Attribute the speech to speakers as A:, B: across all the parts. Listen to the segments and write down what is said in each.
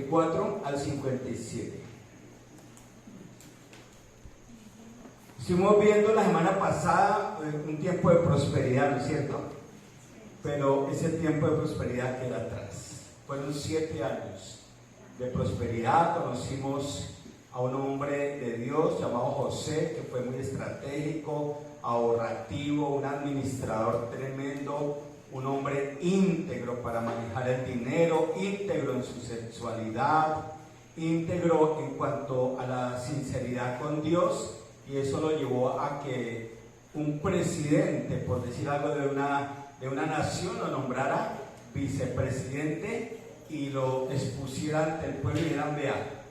A: 54 al 57. Estuvimos viendo la semana pasada un tiempo de prosperidad, ¿no es cierto? Pero ese tiempo de prosperidad queda atrás. Fueron 7 años de prosperidad. Conocimos a un hombre de Dios llamado José, que fue muy estratégico, ahorrativo, un administrador tremendo, un hombre íntegro para manejar el dinero, íntegro en su sexualidad, íntegro en cuanto a la sinceridad con Dios, y eso lo llevó a que un presidente, por decir algo, de una nación lo nombrara vicepresidente y lo expusiera ante el pueblo y dijeran: vea,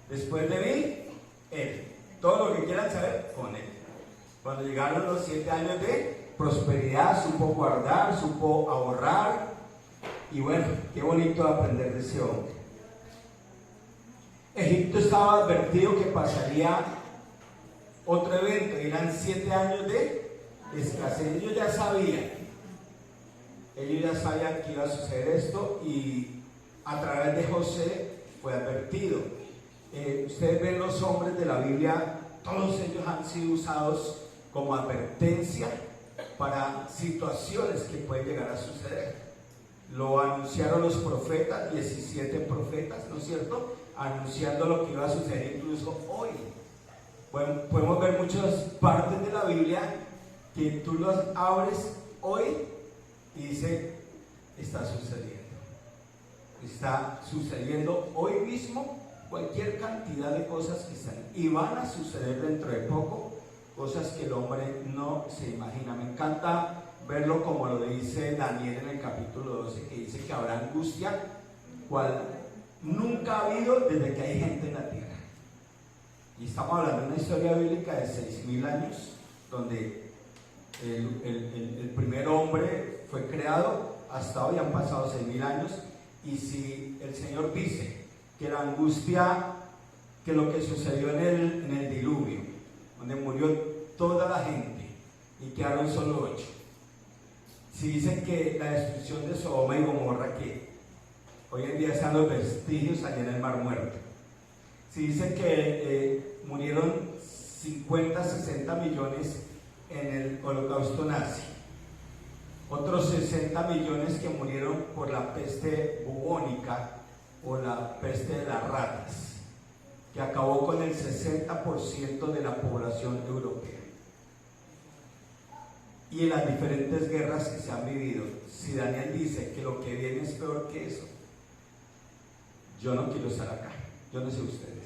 A: después de mí, él, todo lo que quieran saber, con él. Cuando llegaron los 7 años de prosperidad, supo guardar, supo ahorrar, y bueno, qué bonito aprender de ese hombre. Egipto estaba advertido que pasaría otro evento, eran 7 años de escasez. Ellos ya sabían que iba a suceder esto, y a través de José fue advertido. Ustedes ven los hombres de la Biblia, todos ellos han sido usados como advertencia para situaciones que pueden llegar a suceder. Lo anunciaron los profetas, 17 profetas, ¿no es cierto?, anunciando lo que iba a suceder incluso hoy. Bueno, podemos ver muchas partes de la Biblia que tú las abres hoy y dice: está sucediendo hoy mismo cualquier cantidad de cosas que están, y van a suceder dentro de poco, cosas que el hombre no se imagina. Me encanta verlo como lo dice Daniel en el capítulo 12, que dice que habrá angustia cual nunca ha habido desde que hay gente en la tierra. Y estamos hablando de una historia bíblica de 6.000 años, donde el primer hombre fue creado. Hasta hoy han pasado 6.000 años, y si el Señor dice que la angustia, que lo que sucedió en el diluvio, donde murió toda la gente y quedaron solo 8, si dicen que la destrucción de Sodoma y Gomorra, que hoy en día están los vestigios allá en el Mar Muerto, si dicen que murieron 50, 60 millones en el Holocausto nazi, otros 60 millones que murieron por la peste bubónica o la peste de las ratas, que acabó con el 60% de la población europea, y en las diferentes guerras que se han vivido. Si Daniel dice que lo que viene es peor que eso, yo no quiero estar acá, yo no sé ustedes,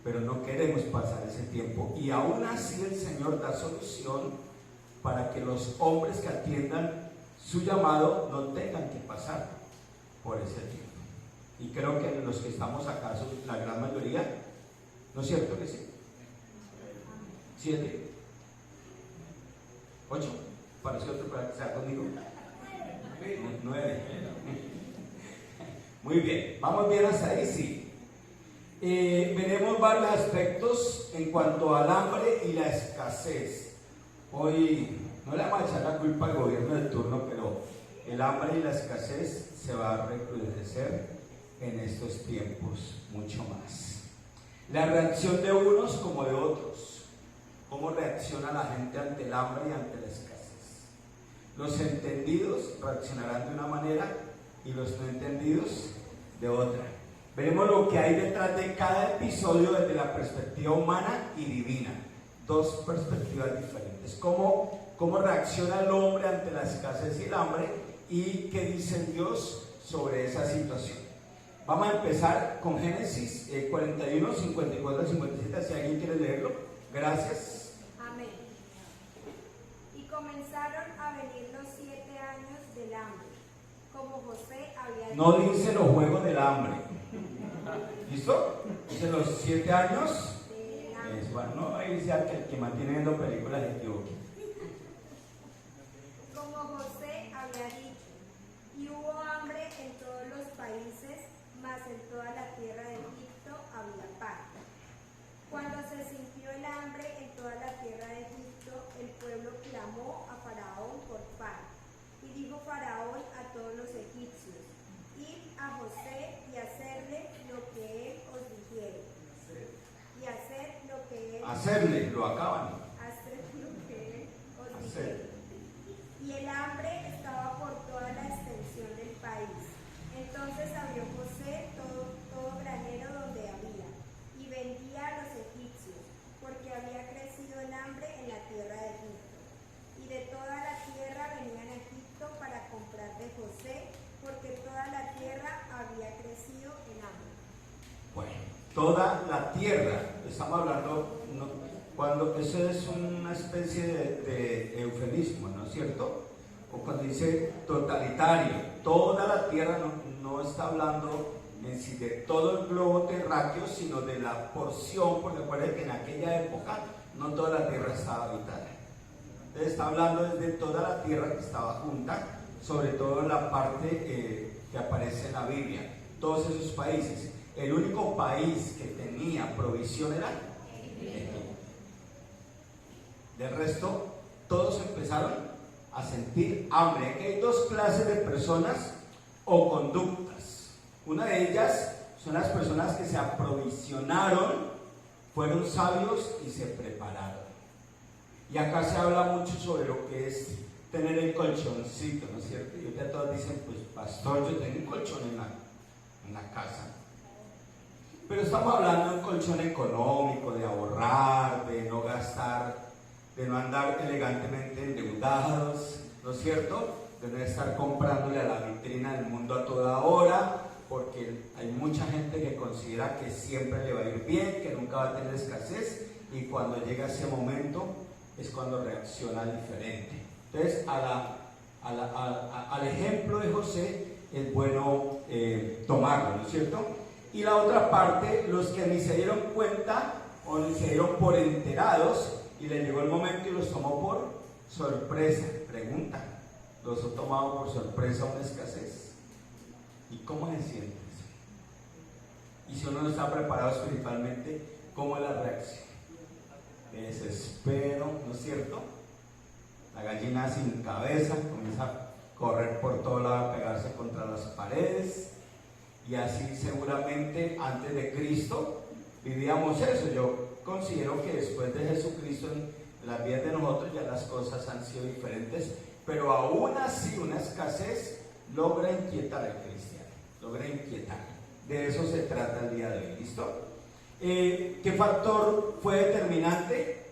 A: pero no queremos pasar ese tiempo, y aún así el Señor da solución para que los hombres que atiendan su llamado no tengan que pasar por ese tiempo. Y creo que los que estamos acá son la gran mayoría, ¿no es cierto que sí? 7, 8, parece otro para que sea conmigo. 9. Muy bien, vamos bien hasta ahí, sí. Veremos varios aspectos en cuanto al hambre y la escasez. Hoy no le vamos a echar la culpa al gobierno de turno, pero el hambre y la escasez se va a recrudecer en estos tiempos mucho más. La reacción de unos como de otros. ¿Cómo reacciona la gente ante el hambre y ante la escasez? Los entendidos reaccionarán de una manera y los no entendidos de otra. Veremos lo que hay detrás de cada episodio desde la perspectiva humana y divina. 2 perspectivas diferentes. ¿Cómo reacciona el hombre ante la escasez y el hambre? ¿Y qué dice Dios sobre esa situación? Vamos a empezar con Génesis 41, 54 al 57, si alguien quiere leerlo. Gracias.
B: Amén. Y comenzaron a venir los 7 años del hambre, como José había dicho.
A: No dice los juegos del hambre. ¿Listo? Dice los 7 años. Bueno, no va a irse a que el que mantiene viendo películas se equivoque.
B: Como José había dicho, y hubo hambre en todos los países, mas en toda la tierra de Egipto había pan. Cuando se sintió el hambre en toda la tierra de Egipto, el pueblo clamó a Faraón por pan. Y dijo Faraón a todos los egipcios: id a José
A: hacerle, lo acaban.
B: hacer lo que él os
A: Hacer.
B: dijere. Y el hambre estaba por toda la extensión del país. Entonces abrió José todo granero donde había, y vendía a los egipcios, porque había crecido el hambre en la tierra de Egipto. Y de toda la tierra venían a Egipto para comprar de José, porque toda la tierra había crecido en hambre.
A: Bueno, toda la tierra, estamos hablando, cuando eso es una especie de eufemismo, ¿no es cierto? O cuando dice totalitario, toda la tierra no está hablando en sí de todo el globo terráqueo, sino de la porción, porque recuerden que en aquella época no toda la tierra estaba habitada. Entonces está hablando de toda la tierra que estaba junta, sobre todo la parte que aparece en la Biblia, todos esos países. El único país que tenía provisión era Egipto. Del resto, todos empezaron a sentir hambre. Aquí hay dos clases de personas o conductas. Una de ellas son las personas que se aprovisionaron, fueron sabios y se prepararon. Y acá se habla mucho sobre lo que es tener el colchoncito, ¿no es cierto? Y ahorita todos dicen, pues pastor, yo tengo un colchón en la casa. Pero estamos hablando de un colchón económico, de ahorrar, de no gastar, de no andar elegantemente endeudados, ¿no es cierto? De no estar comprándole a la vitrina del mundo a toda hora, porque hay mucha gente que considera que siempre le va a ir bien, que nunca va a tener escasez, y cuando llega ese momento es cuando reacciona diferente. Entonces, al ejemplo de José es bueno tomarlo, ¿no es cierto? Y la otra parte, los que ni se dieron cuenta o ni se dieron por enterados y les llegó el momento y los tomó por sorpresa. Pregunta, ¿los ha tomado por sorpresa una escasez? ¿Y cómo se siente eso? Y si uno no está preparado espiritualmente, ¿cómo es la reacción? Desespero, ¿no es cierto? La gallina sin cabeza comienza a correr por todo lado, a pegarse contra las paredes. Y así seguramente antes de Cristo vivíamos eso. Yo considero que después de Jesucristo en las vidas de nosotros ya las cosas han sido diferentes, pero aún así una escasez logra inquietar al cristiano, logra inquietar. De eso se trata el día de hoy, ¿listo? ¿Qué factor fue determinante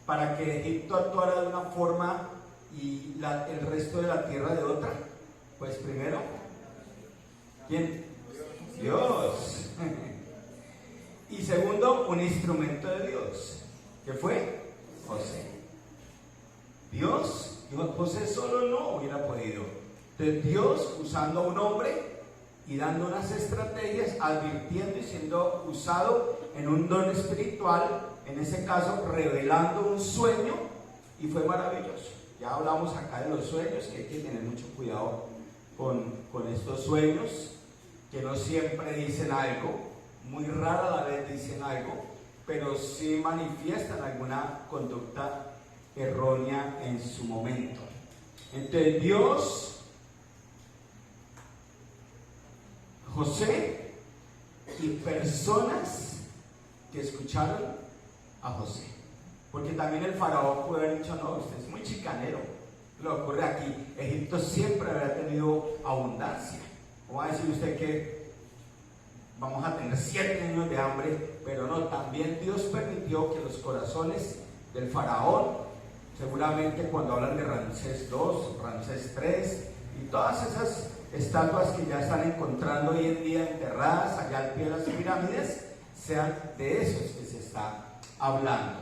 A: para que Egipto actuara de una forma y el resto de la tierra de otra? Pues primero, ¿quién? Dios. Y segundo, un instrumento de Dios, que fue José. Dios, José solo no hubiera podido. Entonces Dios, usando a un hombre y dando unas estrategias, advirtiendo y siendo usado en un don espiritual, en ese caso revelando un sueño, y fue maravilloso. Ya hablamos acá de los sueños, que hay que tener mucho cuidado con estos sueños, que no siempre dicen algo, muy rara la vez dicen algo, pero sí manifiestan alguna conducta errónea en su momento. Entonces Dios, José y personas que escucharon a José. Porque también el faraón puede haber dicho, no, usted es muy chicanero. Lo ocurre aquí, Egipto siempre había tenido abundancia. ¿Cómo va a decir usted que vamos a tener 7 años de hambre? Pero no, también Dios permitió que los corazones del faraón, seguramente cuando hablan de Ramsés II, Ramsés III y todas esas estatuas que ya están encontrando hoy en día enterradas allá al pie de las pirámides, sean de esos que se está hablando.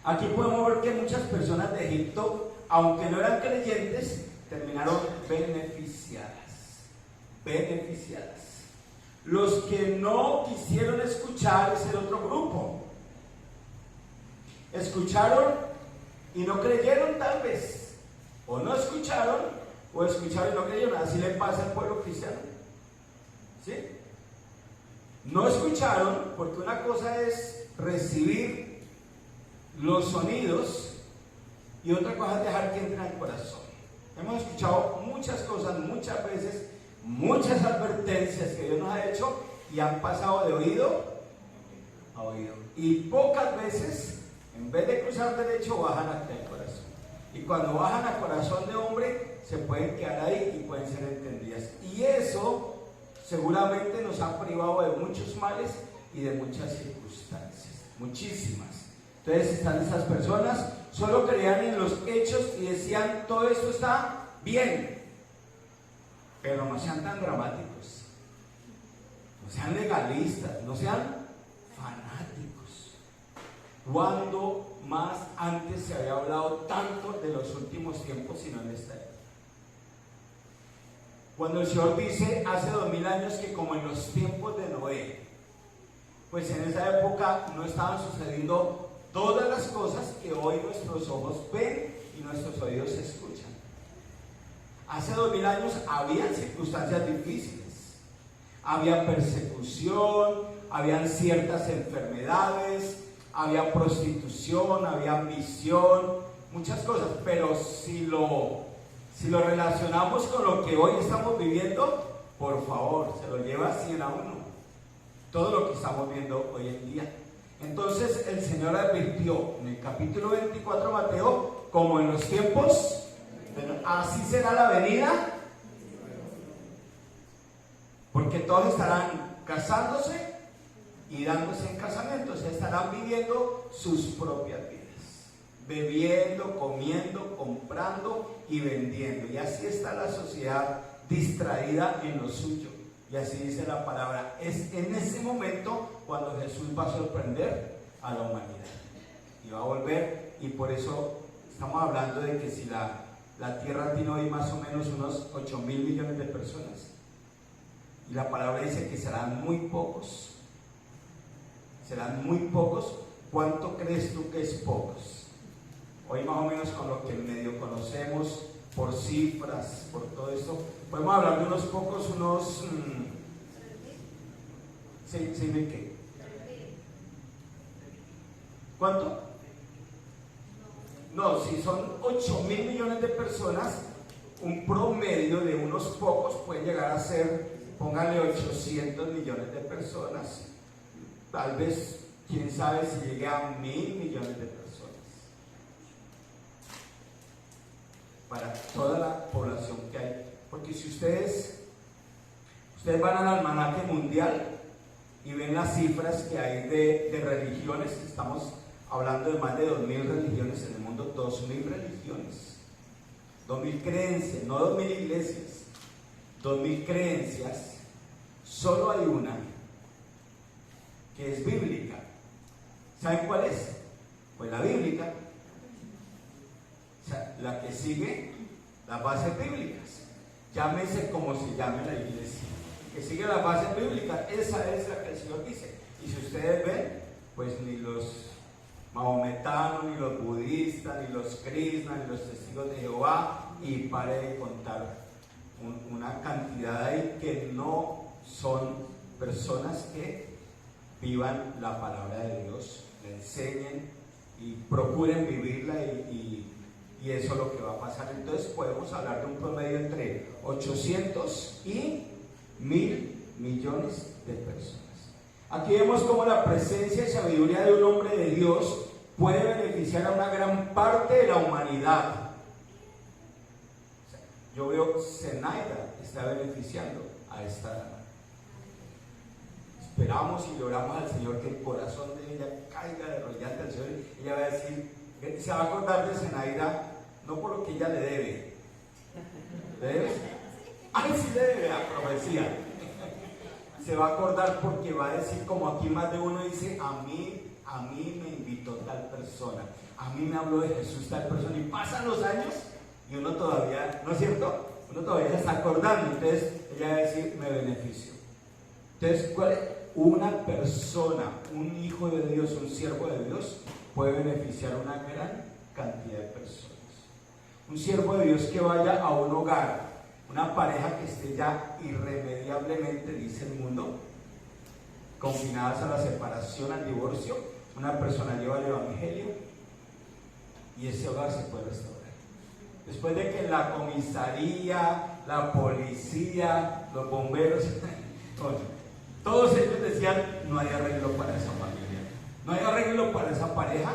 A: Aquí podemos ver que muchas personas de Egipto, aunque no eran creyentes, terminaron beneficiadas. Los que no quisieron escuchar es el otro grupo. Escucharon y no creyeron tal vez, o no escucharon, o escucharon y no creyeron. Así le pasa al pueblo cristiano, ¿sí? No escucharon, porque una cosa es recibir los sonidos y otra cosa es dejar que entren al corazón. Hemos escuchado muchas cosas, muchas veces, muchas advertencias que Dios nos ha hecho y han pasado de oído a oído. Y pocas veces, en vez de cruzar derecho, bajan hasta el corazón. Y cuando bajan al corazón de hombre, se pueden quedar ahí y pueden ser entendidas. Y eso seguramente nos ha privado de muchos males y de muchas circunstancias, muchísimas. Entonces están esas personas, solo creían en los hechos y decían, todo esto está bien, pero no sean tan dramáticos, no sean legalistas, no sean fanáticos. ¿Cuándo más antes se había hablado tanto de los últimos tiempos sino en esta época? Cuando el Señor dice hace 2000 años que como en los tiempos de Noé, pues en esa época no estaban sucediendo todas las cosas que hoy nuestros ojos ven y nuestros oídos escuchan. Hace 2000 años había circunstancias difíciles, había persecución, habían ciertas enfermedades, había prostitución, había ambición, muchas cosas, pero si lo relacionamos con lo que hoy estamos viviendo, por favor, se lo lleva 100 a 1, todo lo que estamos viendo hoy en día. Entonces el Señor advirtió en el capítulo 24 de Mateo, como en los tiempos, así será la venida, porque todos estarán casándose y dándose en casamiento, se estarán viviendo sus propias vidas, bebiendo, comiendo, comprando y vendiendo. Y así está la sociedad distraída en lo suyo. Y así dice la palabra. Es en ese momento cuando Jesús va a sorprender a la humanidad y va a volver. Y por eso estamos hablando de que si la tierra tiene hoy más o menos unos 8.000 millones de personas, y la palabra dice que serán muy pocos. Serán muy pocos. ¿Cuánto crees tú que es pocos? Hoy más o menos con lo que medio conocemos, por cifras, por todo esto, podemos hablar de unos pocos, unos... ¿6.000 qué? ¿Cuánto? No, si son 8.000 millones de personas, un promedio de unos pocos puede llegar a ser, póngale 800 millones de personas. Tal vez, quién sabe si llegue a 1.000 millones de personas. Para toda la población que hay. Porque si ustedes van al almanaque mundial y ven las cifras que hay de religiones, estamos hablando de más de 2.000 religiones en el mundo, 2.000 religiones, 2.000 creencias, no 2.000 iglesias, 2.000 creencias. Solo hay una que es bíblica. ¿Saben cuál es? Pues la bíblica. O sea, la que sigue las bases bíblicas, llámese como se llame la iglesia, que sigue las bases bíblicas, esa es la que el Señor dice. Y si ustedes ven, pues ni los mahometanos, ni los budistas, ni los krishnas, ni los testigos de Jehová, y pare de contar una cantidad ahí que no son personas que vivan la palabra de Dios, le enseñen y procuren vivirla y eso es lo que va a pasar. Entonces podemos hablar de un promedio entre 800 y 1.000 millones de personas. Aquí vemos cómo la presencia y sabiduría de un hombre de Dios puede beneficiar a una gran parte de la humanidad. O sea, yo veo Zenaida está beneficiando a esta dama. Esperamos y lloramos al Señor que el corazón de ella caiga de rodillas al Señor. Ella va a decir, se va a acordar de Zenaida, no por lo que ella le debe. ¿Le debe? ¡Ay, sí le debe! La profecía. Se va a acordar porque va a decir, como aquí más de uno dice, a mí me invitó tal persona, a mí me habló de Jesús tal persona, y pasan los años y uno todavía, ¿no es cierto? Uno todavía se está acordando. Entonces ella va a decir, me beneficio. Entonces, ¿cuál es? Una persona, un hijo de Dios, un siervo de Dios, puede beneficiar a una gran cantidad de personas. Un siervo de Dios que vaya a un hogar, una pareja que esté ya irremediablemente, dice el mundo, confinadas a la separación, al divorcio, una persona lleva el evangelio y ese hogar se puede restaurar. Después de que la comisaría, la policía, los bomberos, todos ellos decían, no hay arreglo para esa familia. No hay arreglo para esa pareja,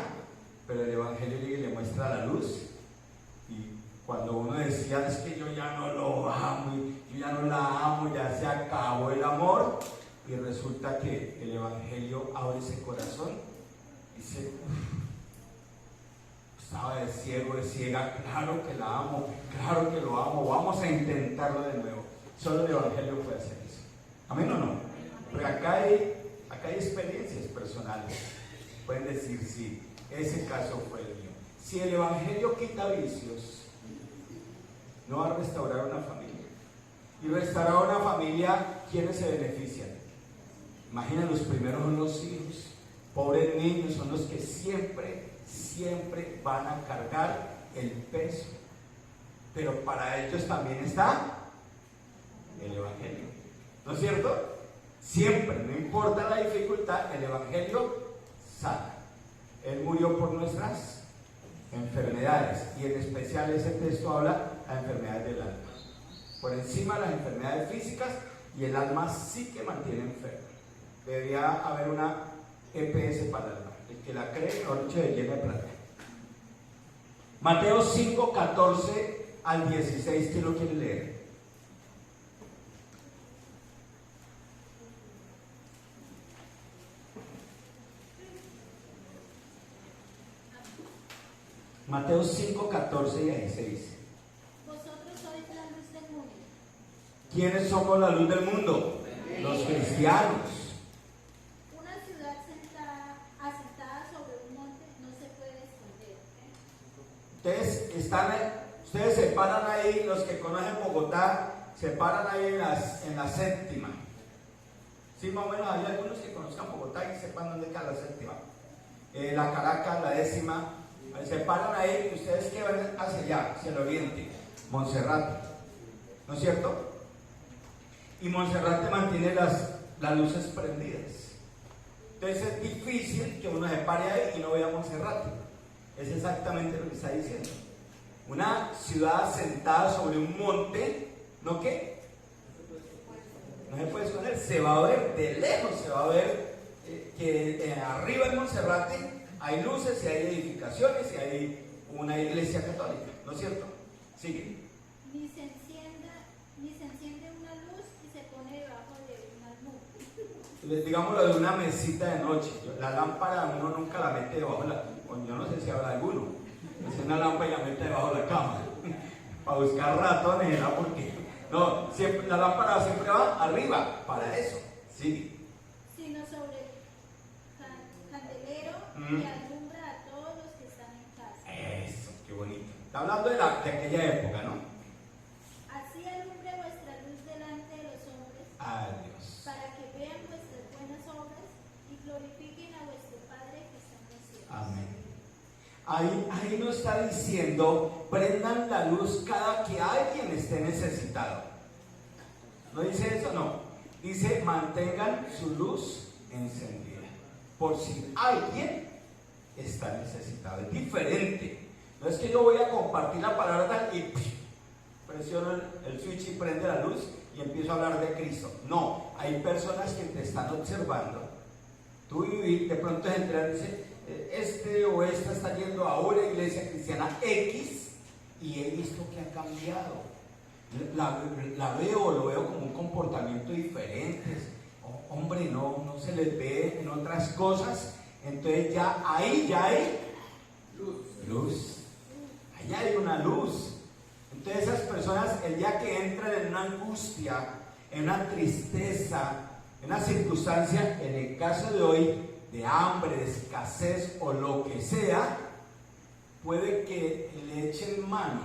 A: pero el Evangelio llega y le muestra la luz. Y cuando uno decía, es que yo ya no lo amo, yo ya no la amo, ya se acabó el amor, y resulta que el Evangelio abre ese corazón y dice, estaba de ciego, de ciega, claro que la amo, claro que lo amo, vamos a intentarlo de nuevo. Solo el Evangelio puede hacer eso. ¿Amén o no? Porque acá hay experiencias personales. Pueden decir, sí, ese caso fue el mío. Si el Evangelio quita vicios, no va a restaurar una familia. Y restaurar una familia, ¿quiénes se benefician? Imaginen, los primeros son los hijos. Pobres niños son los que siempre van a cargar el peso. Pero para ellos también está el Evangelio. ¿No es cierto? Siempre, no importa la dificultad, el Evangelio sana. Él murió por nuestras enfermedades, y en especial ese texto habla de las enfermedades del alma. Por encima de las enfermedades físicas, y el alma sí que mantiene enferma. Debería haber una EPS para el alma. El que la cree, mejor dicho, de llena de plata. Mateo 5, 14 al 16, ¿quién lo quiere leer? Mateo 5, 14 y 16.
C: Vosotros sois la luz del mundo.
A: ¿Quiénes somos la luz del mundo? Los cristianos.
C: Una ciudad asentada sobre un monte no se puede esconder.
A: Ustedes se paran ahí, los que conocen Bogotá, se paran ahí en la séptima. Sí, más o menos hay algunos que conozcan Bogotá y sepan dónde queda la séptima. La Caracas, la décima. Se paran ahí y ustedes que van hacia allá, hacia el oriente, Monserrate, ¿no es cierto? Y Monserrate mantiene las luces prendidas. Entonces es difícil que uno se pare ahí y no vea Monserrate. Es exactamente lo que está diciendo. Una ciudad asentada sobre un monte, ¿no qué? No se puede esconder, se va a ver de lejos, se va a ver que arriba en Monserrate hay luces y hay edificaciones y hay una iglesia católica, ¿no es cierto? Sigue.
C: Ni se enciende una luz y se pone debajo de una nube.
A: Digamos lo de una mesita de noche. La lámpara uno nunca la mete debajo de la cama. Yo no sé si habrá alguno. Es una lámpara y la mete debajo de la cama. Para buscar ratones, ¿no? Porque no, siempre, la lámpara siempre va arriba, para eso. Sigue.
C: Sino sobre candelero que alumbra a todos los que están en casa.
A: Eso, qué bonito. Está hablando de aquella época, ¿no?
C: Así alumbre vuestra luz delante de los hombres,
A: Adiós.
C: para que vean vuestras buenas obras y glorifiquen a vuestro Padre que está en los cielos.
A: Amén. Ahí no está diciendo prendan la luz cada que alguien esté necesitado. ¿No dice eso? No. Dice mantengan su luz encendida. Por si alguien está necesitado. Es diferente. No es que yo voy a compartir la palabra tal y presiono el switch y prende la luz y empiezo a hablar de Cristo. No, hay personas que te están observando. Tú de pronto entras y dices, este o esta está yendo a una iglesia cristiana X y he visto que ha cambiado. Lo veo como un comportamiento diferente. Hombre, no se les ve en otras cosas. Entonces ya hay luz. Ahí hay una luz. Entonces esas personas, el día que entran en una angustia, en una tristeza, en una circunstancia, en el caso de hoy, de hambre, de escasez o lo que sea, puede que le echen mano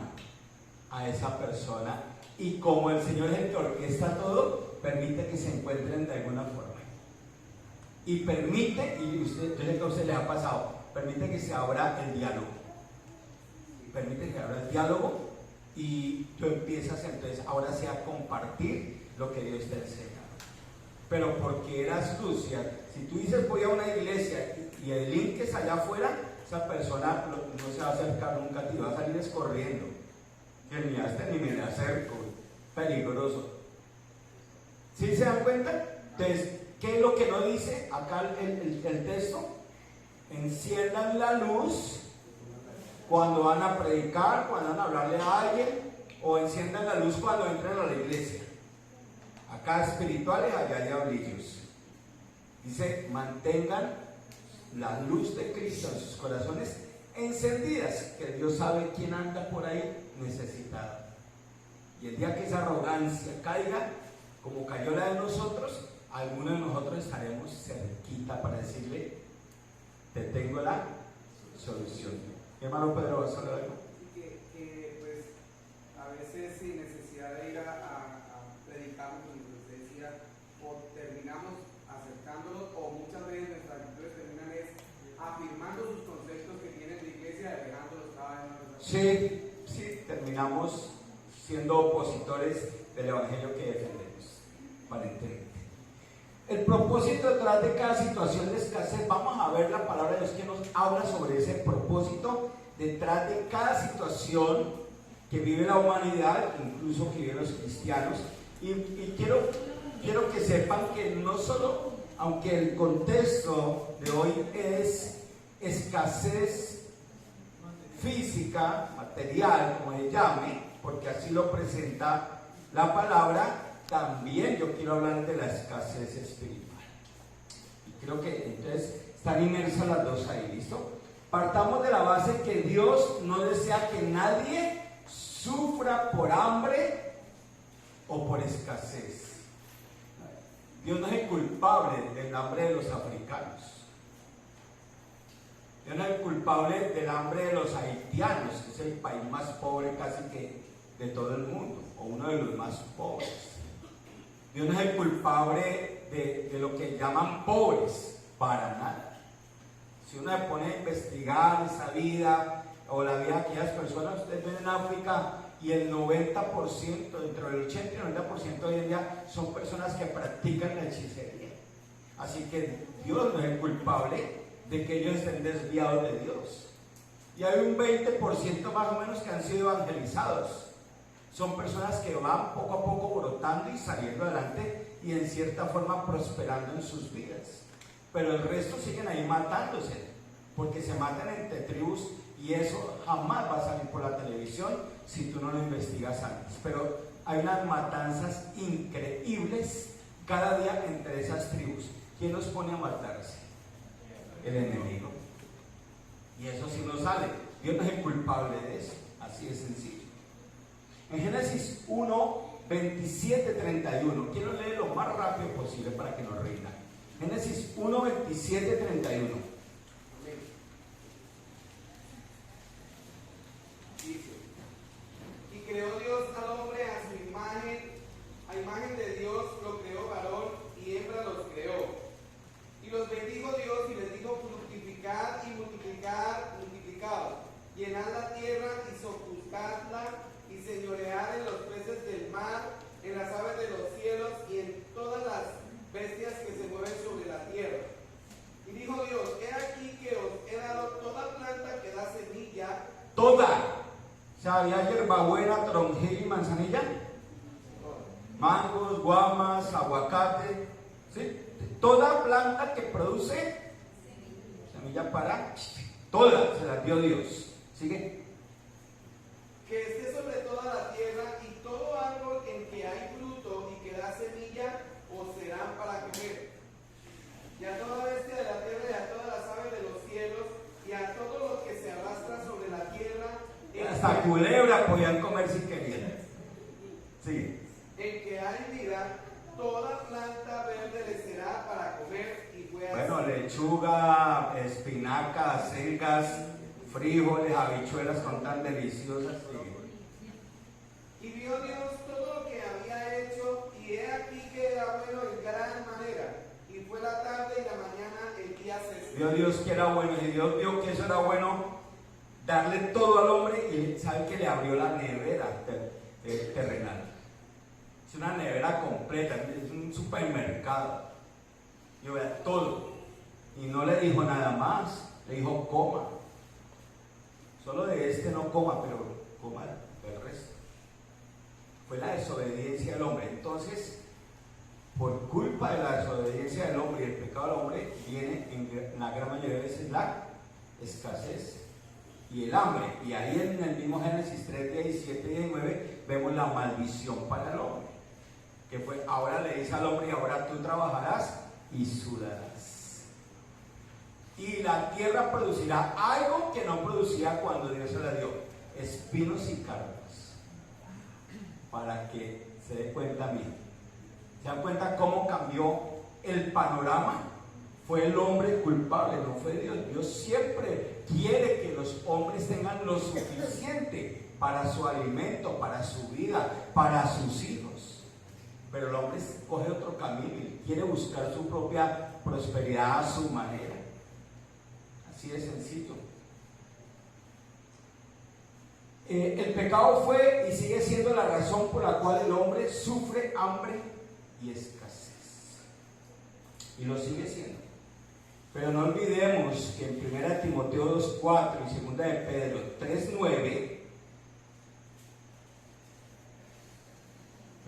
A: a esa persona, y como el Señor es el que orquesta todo, permite que se encuentren de alguna forma. Y permite, y yo sé que a usted le ha pasado, permite que se abra el diálogo. Permite que se abra el diálogo y tú empiezas entonces ahora sí a compartir lo que Dios te enseña. Pero porque eras sucia, si tú dices voy a una iglesia y el link es allá afuera, esa persona no se va a acercar nunca a ti, va a salir corriendo. Que ni hasta ni me le acerco, peligroso. ¿Sí se dan cuenta? Entonces, ¿qué es lo que no dice acá el texto? enciendan la luz cuando van a predicar, cuando van a hablarle a alguien, o enciendan la luz cuando entren a la iglesia. Acá espirituales, allá diablillos. Dice, mantengan la luz de Cristo en sus corazones encendidas, que Dios sabe quién anda por ahí necesitado. Y el día que esa arrogancia caiga, como cayó la de nosotros, algunos de nosotros estaremos cerquita para decirle, te tengo la solución. Hermano Pedro, ¿vas a hablar algo?
D: Que pues a veces sin necesidad de ir a predicar, como usted decía, o terminamos acercándonos, o muchas veces nuestras actitudes terminan es afirmando sus conceptos que tienen de iglesia, dejándolos cada vez más.
A: Sí, terminamos siendo opositores del evangelio que defendemos, aparentemente. El propósito detrás de cada situación de escasez, vamos a ver la palabra de Dios que nos habla sobre ese propósito detrás de cada situación que vive la humanidad, incluso que viven los cristianos. Y quiero que sepan que no solo, aunque el contexto de hoy es escasez física, material, como le llame, porque así lo presenta la palabra, también yo quiero hablar de la escasez espiritual. Y creo que entonces están inmersas las dos ahí, ¿listo? Partamos de la base que Dios no desea que nadie sufra por hambre o por escasez. Dios no es el culpable del hambre de los africanos. Dios no es el culpable del hambre de los haitianos, que es el país más pobre casi que de todo el mundo, o uno de los más pobres. Dios no es el culpable de lo que llaman pobres, para nada. Si uno se pone a investigar esa vida, o la vida de aquellas personas, ustedes ven en África, y el 90%, entre el 80 y el 90% hoy en día, son personas que practican la hechicería. Así que Dios no es el culpable de que ellos estén desviados de Dios. Y hay un 20% más o menos que han sido evangelizados. Son personas que van poco a poco brotando y saliendo adelante y en cierta forma prosperando en sus vidas. Pero el resto siguen ahí matándose, porque se matan entre tribus y eso jamás va a salir por la televisión si tú no lo investigas antes. Pero hay unas matanzas increíbles cada día entre esas tribus. ¿Quién los pone a matarse? El enemigo. Y eso sí no sale. Dios no es el culpable de eso. Así de sencillo. En Génesis 1, 27, 31. Quiero leer lo más rápido posible para que nos rinda. Génesis 1, 27, 31.
D: Dice, y creó Dios al hombre a su imagen, a imagen de Dios lo creó varón y hembra los creó. Y los bendijo Dios y les dijo, fructificad y multiplicaos, llenad la tierra y sojuzgadla, y señorear en los peces del mar, en las aves de los cielos y en todas las bestias que se mueven sobre la tierra. Y dijo Dios, he aquí que os he dado toda planta que da semilla.
A: Toda. O sea, había hierbabuena, toronjil y manzanilla. Mangos, guamas, aguacate. ¿Sí? Toda planta que produce semilla para. Toda se la dio Dios. ¿Sigue?
D: Que esté sobre toda la tierra, y todo árbol en que hay fruto y que da semilla, os serán para comer. Y a toda bestia de la tierra, y a todas las aves de los cielos, y a todo lo que se arrastra sobre la tierra.
A: Hasta culebra podían comer si querían. Sí.
D: En que hay vida, toda planta verde les será para comer, y fue así.
A: Bueno, lechuga, espinacas, acelgas, frijoles, habichuelas son tan deliciosas.
D: Y vio Dios todo lo que había hecho, y he aquí que era bueno en gran manera. Y fue la tarde y la mañana el día sexto.
A: Vio Dios que era bueno, y Dios vio que eso era bueno, darle todo al hombre, y sabe que le abrió la nevera terrenal. Es una nevera completa, es un supermercado. Y vea todo. Y no le dijo nada más, le dijo coma. Solo de este no coma, pero coma del resto. Fue la desobediencia del hombre. Entonces, por culpa de la desobediencia del hombre y el pecado del hombre, viene en la gran mayoría de veces la escasez y el hambre. Y ahí en el mismo Génesis 3, 17 y 19 vemos la maldición para el hombre, que fue, ahora le dice al hombre, y ahora tú trabajarás y sudarás. Y la tierra producirá algo que no producía cuando Dios se la dio: espinos y cardos. Para que se dé cuenta, mí. ¿Se dan cuenta cómo cambió el panorama? Fue el hombre culpable, no fue Dios. Dios siempre quiere que los hombres tengan lo suficiente para su alimento, para su vida, para sus hijos. Pero el hombre coge otro camino y quiere buscar su propia prosperidad a su manera. Así de sencillo. El pecado fue y sigue siendo la razón por la cual el hombre sufre hambre y escasez. Y lo sigue siendo. Pero no olvidemos que en 1 Timoteo 2:4 y 2 de Pedro 3:9,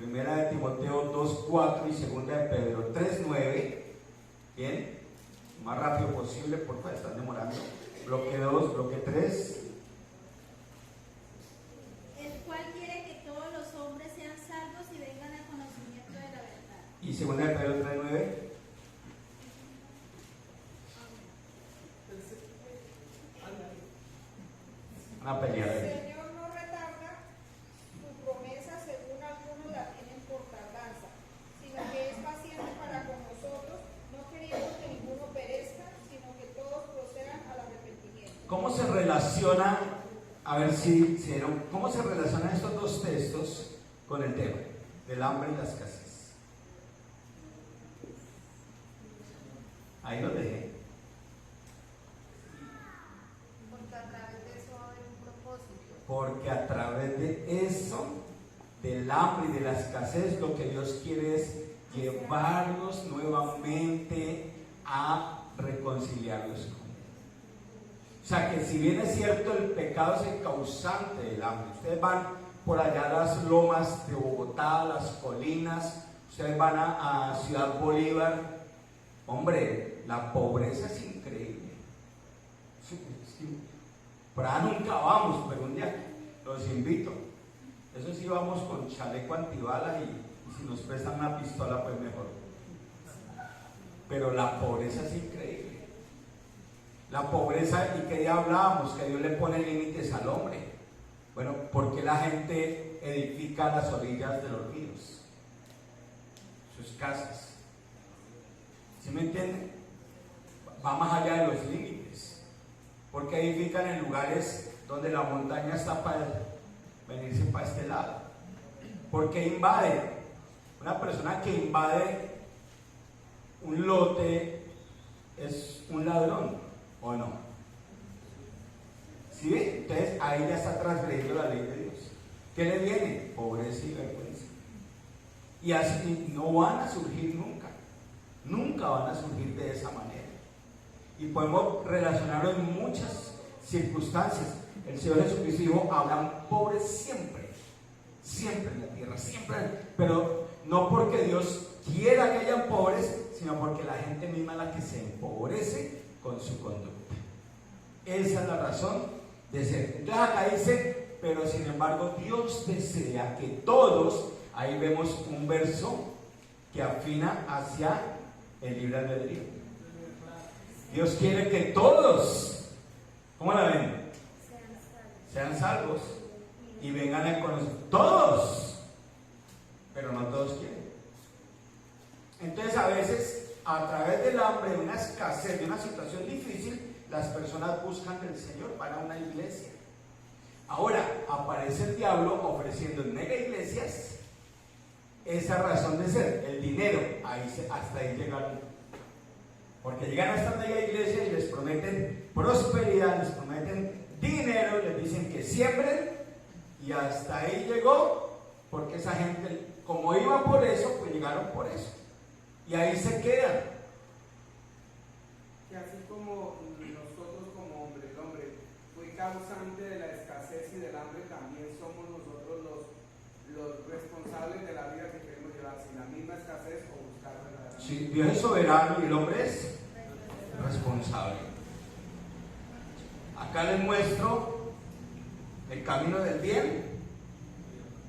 A: 1 de Timoteo 2:4 y 2 de Pedro 3:9, bien, lo más rápido posible, por favor, están demorando. Bloque 2, bloque 3.
C: El cual quiere que todos los hombres sean salvos y vengan al conocimiento de la verdad.
A: Y 2 de Pedro 3:9. Una pelea.
E: El Señor no retarda su promesa, según algunos la tienen por tardanza, sino que es paciente para con nosotros, no queriendo que ninguno perezca, sino que todos procedan al arrepentimiento.
A: ¿Cómo se relaciona, a ver si cómo se relacionan estos dos textos con el tema del hambre y la escasez? Ahí lo dejé. Porque a través de eso, del hambre y de la escasez, lo que Dios quiere es llevarnos nuevamente a reconciliarnos con Él. O sea que si bien es cierto, el pecado es el causante del hambre. Ustedes van por allá a las lomas de Bogotá, las colinas, ustedes van a Ciudad Bolívar. Hombre, la pobreza es increíble. Por allá nunca vamos, pero un día los invito. Eso sí, vamos con chaleco antibala y si nos prestan una pistola, pues mejor. Pero la pobreza es increíble. La pobreza, ¿y qué día hablábamos? Que Dios le pone límites al hombre. Bueno, ¿por qué la gente edifica a las orillas de los ríos? Sus casas. ¿Sí me entienden? Va más allá de los límites. ¿Por qué edifican en lugares donde la montaña está para venirse para este lado? ¿Por qué invaden? Una persona que invade un lote es un ladrón, ¿o no? ¿Sí ven? Entonces ahí ya está transgrediendo la ley de Dios. ¿Qué le viene? Pobreza y vergüenza. Y así no van a surgir nunca. Nunca van a surgir de esa manera. Y podemos relacionarlo en muchas circunstancias. El Señor Jesucristo dijo: habrán pobres siempre, siempre en la tierra, siempre. Pero no porque Dios quiera que hayan pobres, sino porque la gente misma es la que se empobrece con su conducta. Esa es la razón de ser. Entonces acá dice: pero sin embargo Dios desea que todos, ahí vemos un verso que afina hacia el libre albedrío. Dios quiere que todos, ¿cómo la ven? Sean salvos y vengan a conocer. Todos, pero no todos quieren. Entonces a veces, a través del hambre, de una escasez, de una situación difícil, las personas buscan del Señor para una iglesia. Ahora aparece el diablo ofreciendo en mega iglesias esa razón de ser, el dinero. Hasta ahí llegaron. Porque llegan a esta mega iglesia y les prometen prosperidad, les prometen dinero, les dicen que siembren, y hasta ahí llegó, porque esa gente, como iba por eso, pues llegaron por eso. Y ahí se quedan.
D: Que así como nosotros como hombre, el hombre fue causante de la escasez y del hambre, también somos nosotros los responsables de la vida que queremos llevar, sin la misma escasez o buscar
A: Sí, Dios es soberano y el hombre es responsable. Acá les muestro el camino del bien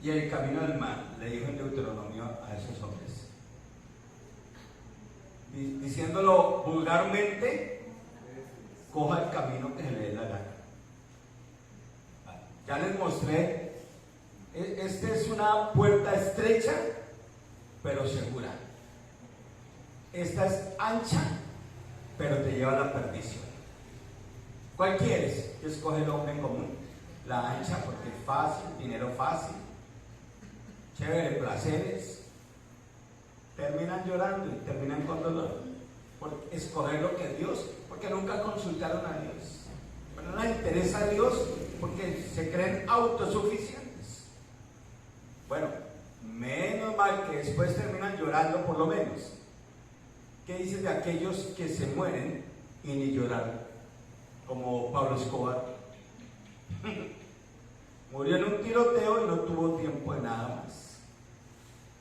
A: y el camino del mal, le dijo en Deuteronomio a esos hombres. Diciéndolo vulgarmente, coja el camino que se le dé la gana. Ya les mostré, esta es una puerta estrecha, pero segura. Esta es ancha, pero te lleva a la perdición. ¿Cuál quieres? Escoge el hombre en común. La ancha porque es fácil, dinero fácil, chévere, placeres. Terminan llorando y terminan con dolor por escoger lo que es Dios, porque nunca consultaron a Dios. Pero no les interesa a Dios porque se creen autosuficientes. Bueno, menos mal que después terminan llorando por lo menos. ¿Qué dices de aquellos que se mueren y ni lloraron? Como Pablo Escobar. Murió en un tiroteo y no tuvo tiempo de nada más.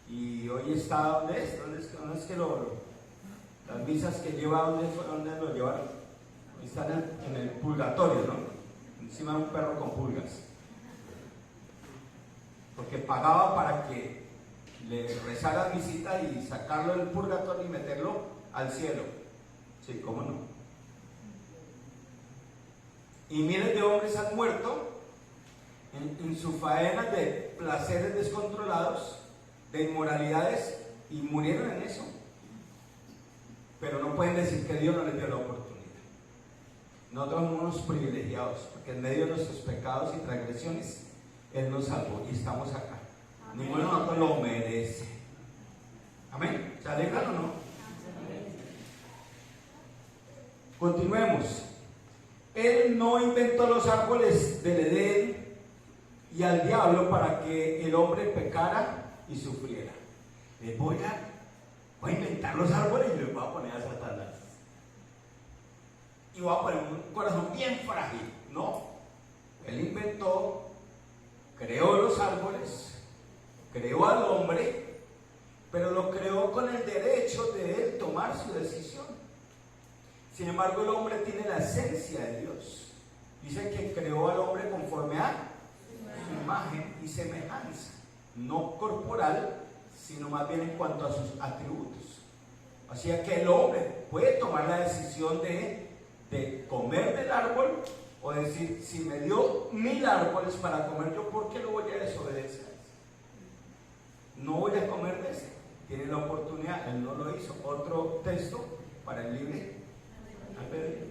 A: Y hoy está, ¿dónde es? ¿Dónde es que las visas que lleva, dónde lo llevaron? Hoy están en el purgatorio, ¿no? Encima de un perro con pulgas. Porque pagaba para que le rezara visita y sacarlo del purgatorio y meterlo al cielo. Sí, ¿cómo no? Y miles de hombres han muerto en su faena de placeres descontrolados, de inmoralidades, y murieron en eso. Pero no pueden decir que Dios no les dio la oportunidad. Nosotros somos unos privilegiados, porque en medio de nuestros pecados y transgresiones Él nos salvó y estamos acá. Ninguno de nosotros lo merece. Amén. ¿Se alegran o no? Continuemos. Él no inventó los árboles del Edén y al diablo para que el hombre pecara y sufriera. Voy a inventar los árboles y les voy a poner a Satanás. Y voy a poner un corazón bien frágil. No. Él inventó, creó los árboles, creó al hombre, pero lo creó con el derecho de él tomar su decisión. Sin embargo, el hombre tiene la esencia de Dios. Dice que creó al hombre conforme a su imagen y semejanza, no corporal, sino más bien en cuanto a sus atributos. Así que el hombre puede tomar la decisión de comer del árbol o decir, si me dio 1000 árboles para comer, yo ¿por qué lo voy a desobedecer? No voy a comer de ese. Tiene la oportunidad, él no lo hizo. Otro texto para el libre albedrío.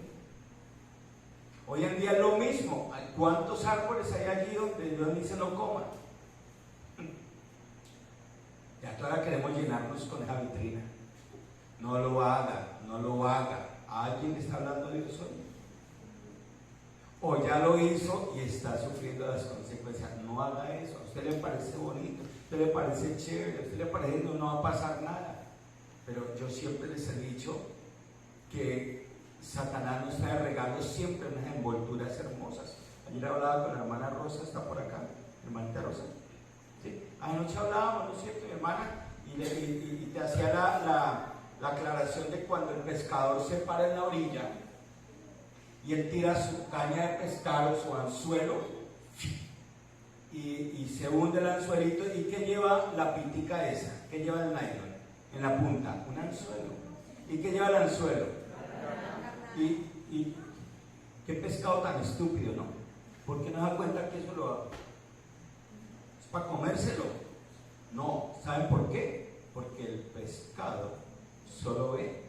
A: Hoy en día es lo mismo. ¿Cuántos árboles hay allí donde Dios ni se lo coma? Ya todavía queremos llenarnos con esa vitrina. No lo haga, no lo haga. ¿A alguien le está hablando Dios hoy? O ya lo hizo y está sufriendo las consecuencias. No haga eso. A usted le parece bonito, a usted le parece chévere, a usted le parece que no va a pasar nada. Pero yo siempre les he dicho que Satanás nos trae regalos siempre unas envolturas hermosas. Ayer hablaba con la hermana Rosa, está por acá, hermanita Rosa. ¿Sí? Anoche hablábamos, ¿no es cierto, mi hermana? Y te hacía la aclaración de cuando el pescador se para en la orilla y él tira su caña de pescar o su anzuelo y se hunde el anzuelito. ¿Y qué lleva la pitica esa? ¿Qué lleva el nylon en la punta? Un anzuelo. ¿Y qué lleva el anzuelo? Y qué pescado tan estúpido, ¿no? ¿Por qué no se da cuenta que eso lo hago? ¿Es para comérselo? No. ¿Saben por qué? Porque el pescado solo ve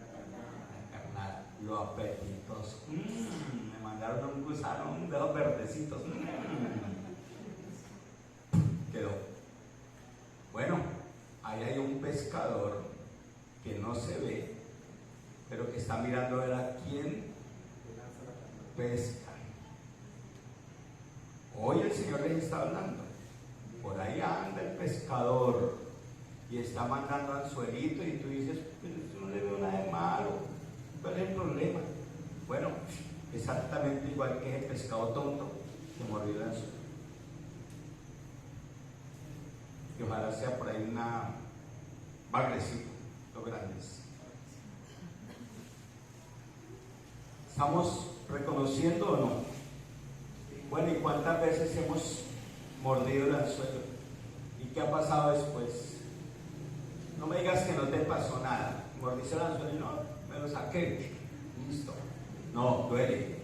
A: la carnada, lo apetitoso. Me mandaron un gusano, de los verdecitos. Quedó. Bueno, ahí hay un pescador que no se ve, pero que está mirando a ver a quién pesca. Hoy el Señor les está hablando. Por ahí anda el pescador y está mandando anzuelito y tú dices, pero yo no le veo nada de malo. ¿Cuál es el problema? Bueno, exactamente igual que el pescado tonto que mordió el anzuelo. Y ojalá sea por ahí una bagrecito. los grandes. ¿Estamos reconociendo o no? Bueno, ¿y cuántas veces hemos mordido el anzuelo? ¿Y qué ha pasado después? No me digas que no te pasó nada. Mordiste el anzuelo y no, me lo saqué. Listo. No, duele.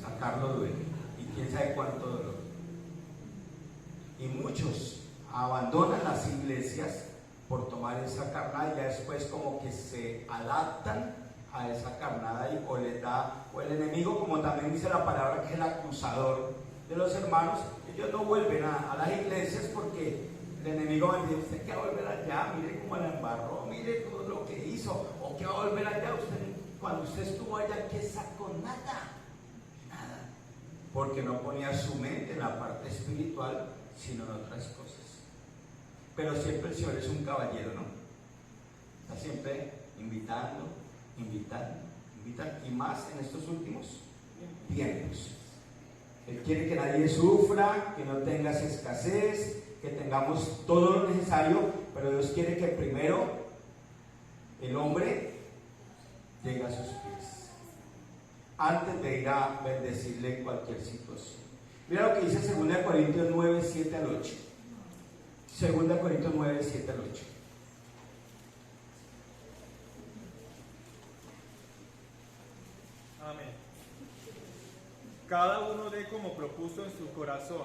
A: Sacarlo duele. Y quién sabe cuánto dolor. Y muchos abandonan las iglesias por tomar esa carnada y ya después como que se adaptan a esa carnada o les da, o el enemigo, como también dice la palabra, que es el acusador de los hermanos, ellos no vuelven a las iglesias porque el enemigo va a decir: usted que va a volver allá, mire cómo la embarró, mire todo lo que hizo, o que va a volver allá, cuando usted estuvo allá, ¿qué sacó? Nada, porque no ponía su mente en la parte espiritual, sino en otras cosas. Pero siempre el Señor es un caballero, ¿no? Está siempre invitando, y más en estos últimos tiempos. Él quiere que nadie sufra, que no tengas escasez, que tengamos todo lo necesario, pero Dios quiere que primero el hombre llegue a sus pies, antes de ir a bendecirle en cualquier situación. Mira lo que dice 2 Corintios 9, 7 al 8. 2 Corintios 9, 7 al 8.
F: Amén. Cada uno dé como propuso en su corazón,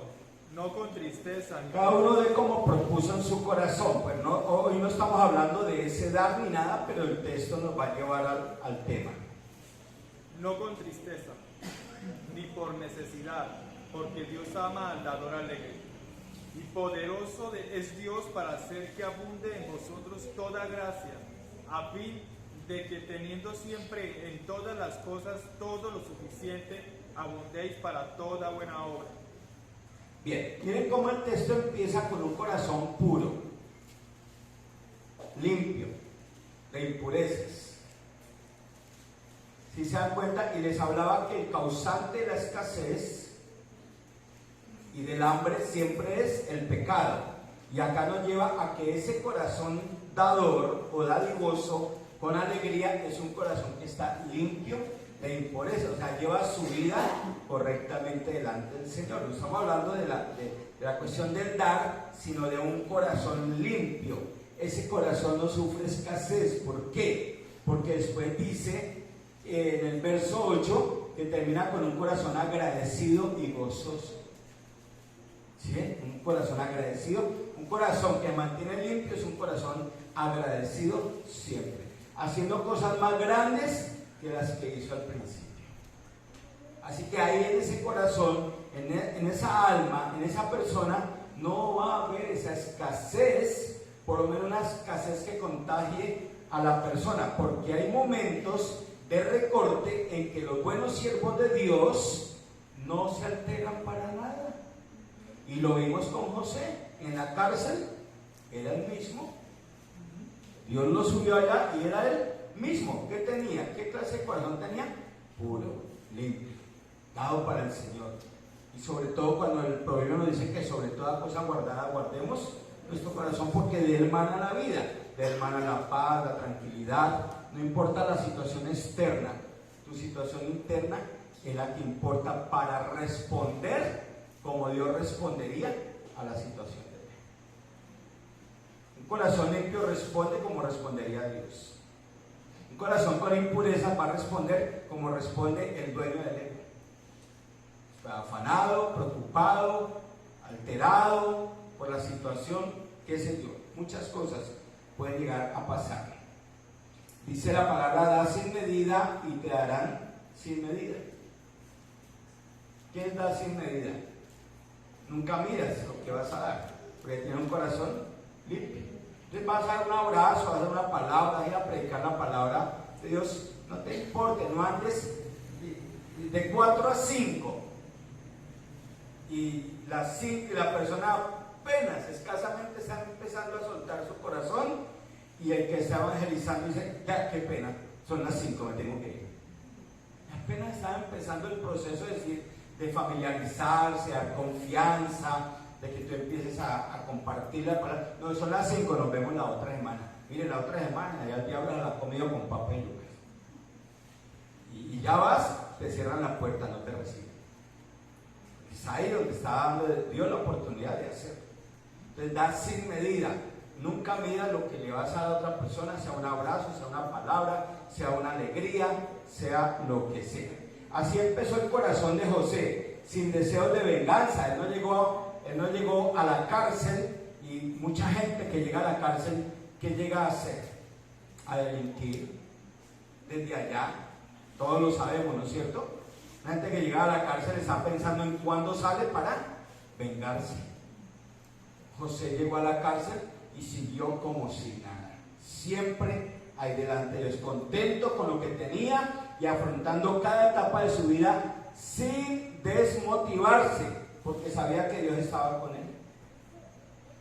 F: no con tristeza ni
A: Cada uno dé como propuso en su corazón. Pues no, hoy no estamos hablando de ese dar ni nada, pero el texto nos va a llevar al tema.
F: no con tristeza, ni por necesidad, porque Dios ama al dador alegre. Y poderoso es Dios para hacer que abunde en vosotros toda gracia, a fin de que teniendo siempre en todas las cosas todo lo suficiente, abundéis para toda buena obra.
A: Bien, miren cómo el texto empieza con un corazón puro, limpio, de impurezas. Si se dan cuenta, y les hablaba que el causante de la escasez y del hambre siempre es el pecado. Y acá nos lleva a que ese corazón dador o dadivoso con alegría es un corazón que está limpio de impureza, o sea, lleva su vida correctamente delante del Señor. No estamos hablando de la cuestión del dar, sino de un corazón limpio. Ese corazón no sufre escasez. ¿Por qué? Porque después dice en el verso 8 que termina con un corazón agradecido y gozoso. ¿Sí? Un corazón agradecido, un corazón que mantiene limpio es un corazón agradecido siempre, haciendo cosas más grandes que las que hizo al principio. Así que ahí en ese corazón, en esa alma, en esa persona, no va a haber esa escasez, por lo menos una escasez que contagie a la persona, porque hay momentos de recorte en que los buenos siervos de Dios no se alteran para nada. Y lo vimos con José en la cárcel, era el mismo. Dios lo subió allá y era él mismo. ¿Qué tenía? ¿Qué clase de corazón tenía? Puro, limpio, dado para el Señor. Y sobre todo cuando el proverbio nos dice que sobre toda cosa guardada guardemos nuestro corazón, porque de él mana la vida, de él mana la paz, la tranquilidad. No importa la situación externa, tu situación interna es la que importa para responder como Dios respondería a la situación de él. Un corazón limpio responde como respondería Dios. Un corazón con impureza va a responder como responde el dueño del ego. Está afanado, preocupado, alterado por la situación, qué sé yo. Muchas cosas pueden llegar a pasar. Dice la palabra: da sin medida y te darán sin medida. ¿Quién da sin medida? Nunca miras lo que vas a dar, porque tienes un corazón limpio. Entonces vas a dar un abrazo, vas a dar una palabra, vas a ir a predicar la palabra de Dios. No te importe, no andes de 4 a 5 y la persona apenas, escasamente está empezando a soltar su corazón, y el que está evangelizando dice: ya, qué pena, son las 5, me tengo que ir. Apenas está empezando el proceso de familiarizarse, dar confianza, de que tú empieces a compartir la palabra. No, son las 5, nos vemos la otra semana. Mire, la otra semana ya el diablo la ha comido con papel. Y ya vas, te cierran la puerta, no te reciben. Es ahí donde está dando Dios la oportunidad de hacerlo. Entonces, dar sin medida. Nunca mida lo que le vas a dar a otra persona, sea un abrazo, sea una palabra, sea una alegría, sea lo que sea. Así empezó el corazón de José, sin deseos de venganza. Él no llegó a la cárcel, y mucha gente que llega a la cárcel, ¿qué llega a hacer? A delinquir desde allá. Todos lo sabemos, ¿no es cierto? La gente que llega a la cárcel está pensando en cuándo sale para vengarse. José llegó a la cárcel y siguió como si nada. Siempre ahí delante de Dios, contento con lo que tenía y afrontando cada etapa de su vida sin desmotivarse, porque sabía que Dios estaba con él.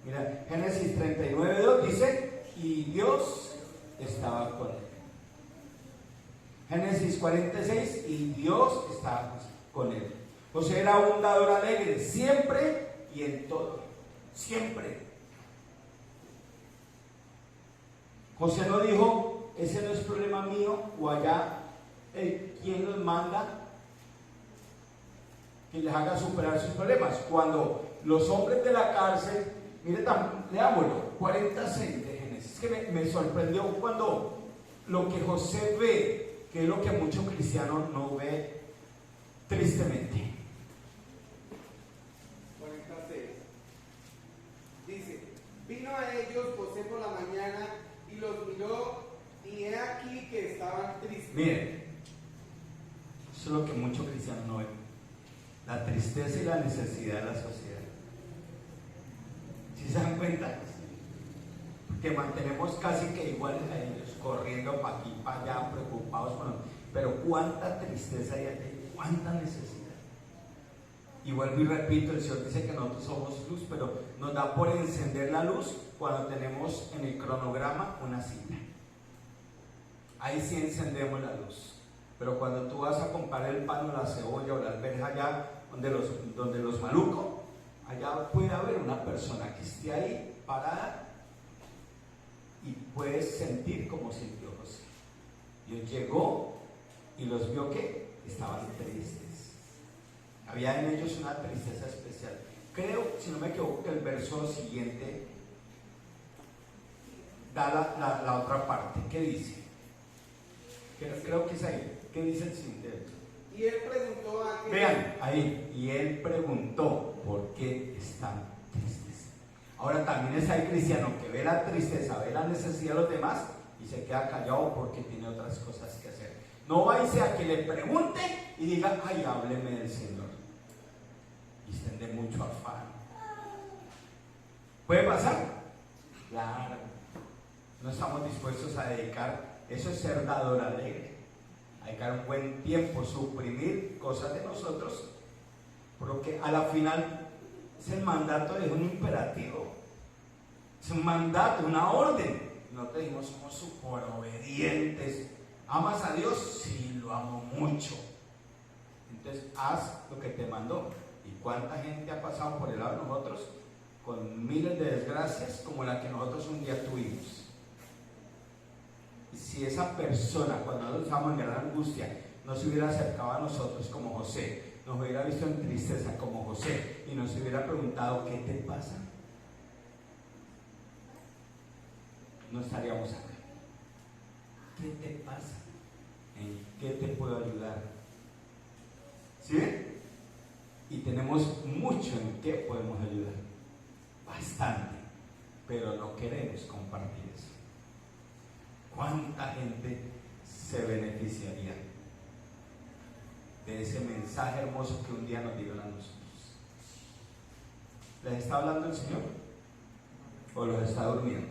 A: Mira, Génesis 39:2 dice, y Dios estaba con él. Génesis 46, y Dios estaba con él. José era un dador alegre, siempre y en todo. Siempre. José no dijo, ese no es problema mío, o allá, ¿quién los manda que les haga superar sus problemas? Cuando los hombres de la cárcel, mire, leámoslo, 46 de Génesis, que me sorprendió cuando lo que José ve, que es lo que muchos cristianos no ven, tristemente.
D: 46. Dice, vino a ellos José por la mañana y los miró, y he aquí que estaban tristes.
A: Miren, eso es lo que muchos cristianos no ven, la tristeza y la necesidad de la sociedad. ¿Sí se dan cuenta? Que mantenemos casi que iguales a ellos, corriendo para aquí, para allá, preocupados pero cuánta tristeza hay aquí, cuánta necesidad. Y vuelvo y repito, el Señor dice que nosotros somos luz, pero nos da por encender la luz cuando tenemos en el cronograma una cita. Ahí sí encendemos la luz. Pero cuando tú vas a comprar el pan o la cebolla o la alberja allá donde los malucos, allá puede haber una persona que esté ahí parada y puedes sentir como sintió José. Dios llegó y los vio que estaban tristes. Había en ellos una tristeza especial. Creo, si no me equivoco, que el verso siguiente da la otra parte. ¿Qué dice? Creo que es ahí. ¿Qué dice el siguiente?
D: Y él preguntó a aquel...
A: Vean, ahí. Y él preguntó, ¿por qué están tristes? Ahora también está el cristiano que ve la tristeza, ve la necesidad de los demás y se queda callado porque tiene otras cosas que hacer. No va y sea que le pregunte y diga, ay, hábleme del Señor. Y estén de mucho afán. ¿Puede pasar? Claro. No estamos dispuestos a dedicar, eso es ser dador alegre. Hay que dar un buen tiempo, suprimir cosas de nosotros, porque a la final es el mandato, es un imperativo, es un mandato, una orden. No te digo, somos súper obedientes. ¿Amas a Dios? Sí, lo amo mucho. Entonces haz lo que te mandó. ¿Y cuánta gente ha pasado por el lado de nosotros con miles de desgracias como la que nosotros un día tuvimos? Y si esa persona, cuando nosotros estábamos en gran angustia, no se hubiera acercado a nosotros como José, nos hubiera visto en tristeza como José y nos hubiera preguntado, ¿qué te pasa?, no estaríamos acá. ¿Qué te pasa? ¿En qué te puedo ayudar? ¿Sí? Y tenemos mucho en qué podemos ayudar, bastante, pero no queremos compartir eso. ¿Cuánta gente se beneficiaría de ese mensaje hermoso que un día nos dieron a nosotros? ¿Les está hablando el Señor? ¿O los está durmiendo?